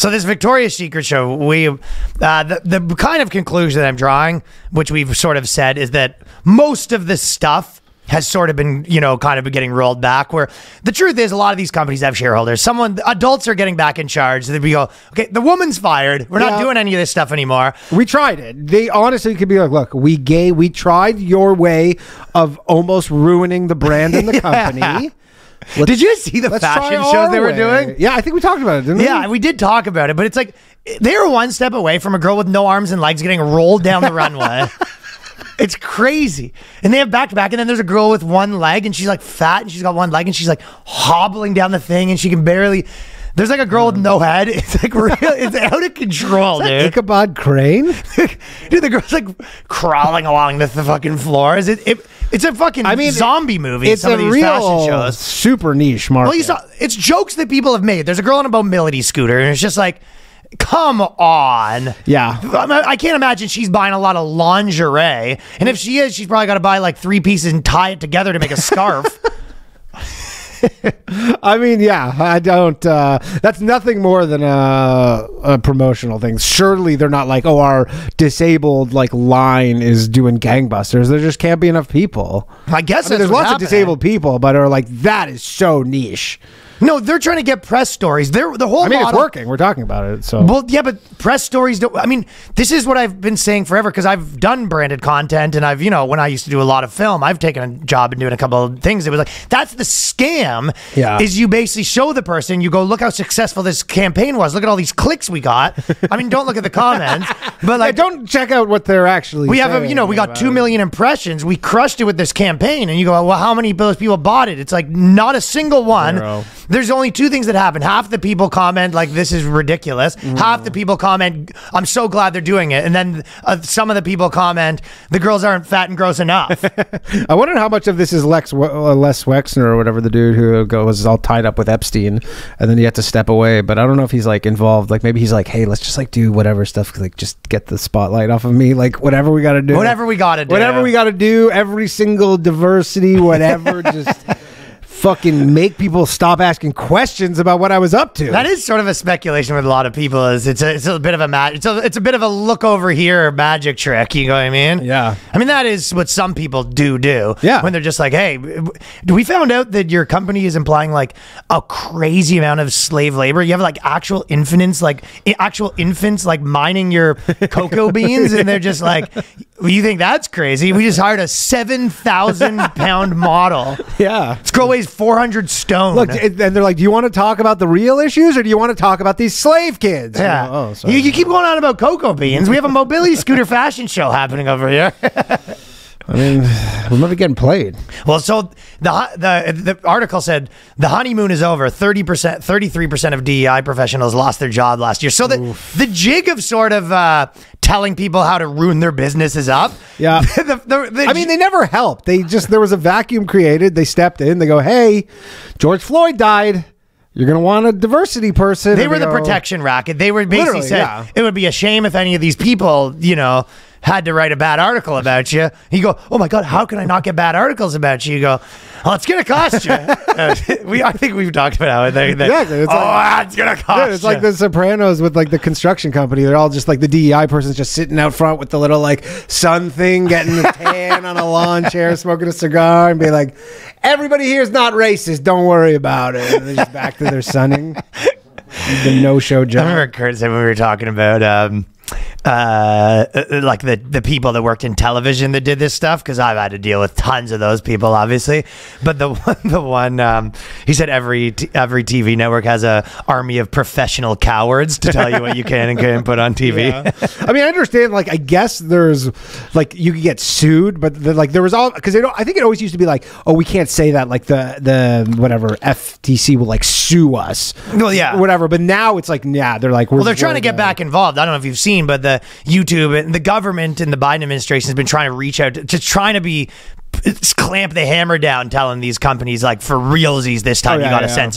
So this Victoria's Secret show, the kind of conclusion that I'm drawing, which we've sort of said, is that most of this stuff has sort of been, kind of been getting rolled back, where the truth is a lot of these companies have shareholders. Adults are getting back in charge. So we go, okay, the woman's fired. We're not doing any of this stuff anymore. We tried it. They honestly could be like, look, we tried your way of almost ruining the brand and the company. Did you see the fashion shows they were doing? Yeah, I think we talked about it, didn't we? Yeah, we did talk about it, but it's like they were one step away from a girl with no arms and legs getting rolled down the runway. It's crazy. And they have back-to-back, and then there's a girl with one leg, and she's like fat, and she's got one leg, and she's like hobbling down the thing, and she can barely... There's like a girl with no head. It's like real. It's out of control, dude. Ichabod Crane? Dude, the girl's like crawling along the fucking floors. It's a fucking zombie movie. It's some of these fashion shows. Super niche market. Well, it's jokes that people have made. There's a girl on a mobility scooter, and it's just like, come on. Yeah. I can't imagine she's buying a lot of lingerie. And if she is, she's probably got to buy like 3 pieces and tie it together to make a scarf. I mean, yeah, I don't. That's nothing more than a promotional thing. Surely they're not like, oh, our disabled line is doing gangbusters. There just can't be enough people. I guess there's lots of disabled people, but are like, that is so niche. No, they're trying to get press stories. The whole model, it's working. We're talking about it. So well, yeah, but press stories don't. I mean, this is what I've been saying forever because I've done branded content, and I've when I used to do a lot of film, I've taken a job and doing a couple of things. It was like that's the scam. Yeah, is you basically show the person, you go, look how successful this campaign was. Look at all these clicks we got. I mean, don't look at the comments, but like, don't check out what they're actually. We have we got 2 million impressions. We crushed it with this campaign, and you go, well, how many of those people bought it? It's like not a single one. 0. There's only 2 things that happen. Half the people comment like this is ridiculous. Half the people comment, I'm so glad they're doing it. And then some of the people comment, the girls aren't fat and gross enough. I wonder how much of this is Les Wexner or whatever, the dude who was all tied up with Epstein, and then he had to step away. But I don't know if he's like involved. Like maybe he's like, hey, let's just like do whatever stuff, like just get the spotlight off of me. Like whatever we got to do. Whatever we got to do. Whatever we got to do. Every single diversity, whatever. Just fucking make people stop asking questions about what I was up to. That is sort of a speculation with a lot of people. Is it's a bit of a it's a bit of a look over here magic trick. You know what I mean? Yeah. I mean that is what some people do. Yeah. When they're just like, hey, we found out that your company is implying like a crazy amount of slave labor. You have like actual infants like mining your cocoa beans, and they're just like, well, you think that's crazy? We just hired a 7,000-pound model. Yeah. This girl weighs 400 stone. Look, and they're like, do you want to talk about the real issues or do you want to talk about these slave kids? Yeah. Oh, sorry. You keep going on about cocoa beans. We have a mobility scooter fashion show happening over here. I mean, we might be getting played. Well, so the article said the honeymoon is over. 33% of DEI professionals lost their job last year. So the jig of sort of telling people how to ruin their business is up. Yeah. I mean, they never helped. There was a vacuum created. They stepped in. They go, hey, George Floyd died. You're going to want a diversity person. They were the protection racket. They were basically saying it would be a shame if any of these people, had to write a bad article about you. You go, oh my God, how can I not get bad articles about you? You go, well, it's going to cost you. I think we've talked about how exactly. It's going to cost you. It's like the Sopranos with like the construction company. They're all just like the DEI person's just sitting out front with the little like sun thing, getting the tan on a lawn chair, smoking a cigar, and be like, everybody here is not racist. Don't worry about it. And they're just back to their sunning. The no-show job. I remember Kurt said when we were talking about like the people that worked in television that did this stuff, because I've had to deal with tons of those people, obviously. But the one he said every TV network has a army of professional cowards to tell you what you can and can't put on TV. Yeah. I mean, I understand. Like, I guess there's like you could get sued, but there was all because I think it always used to be like, oh, we can't say that. Like the whatever FTC will like sue us. Well, yeah, whatever. But now it's like, yeah, they're like, they're trying to get back involved. I don't know if you've seen, but the YouTube and the government and the Biden administration has been trying to reach out to trying to be clamp the hammer down, telling these companies like for realsies this time you got to censor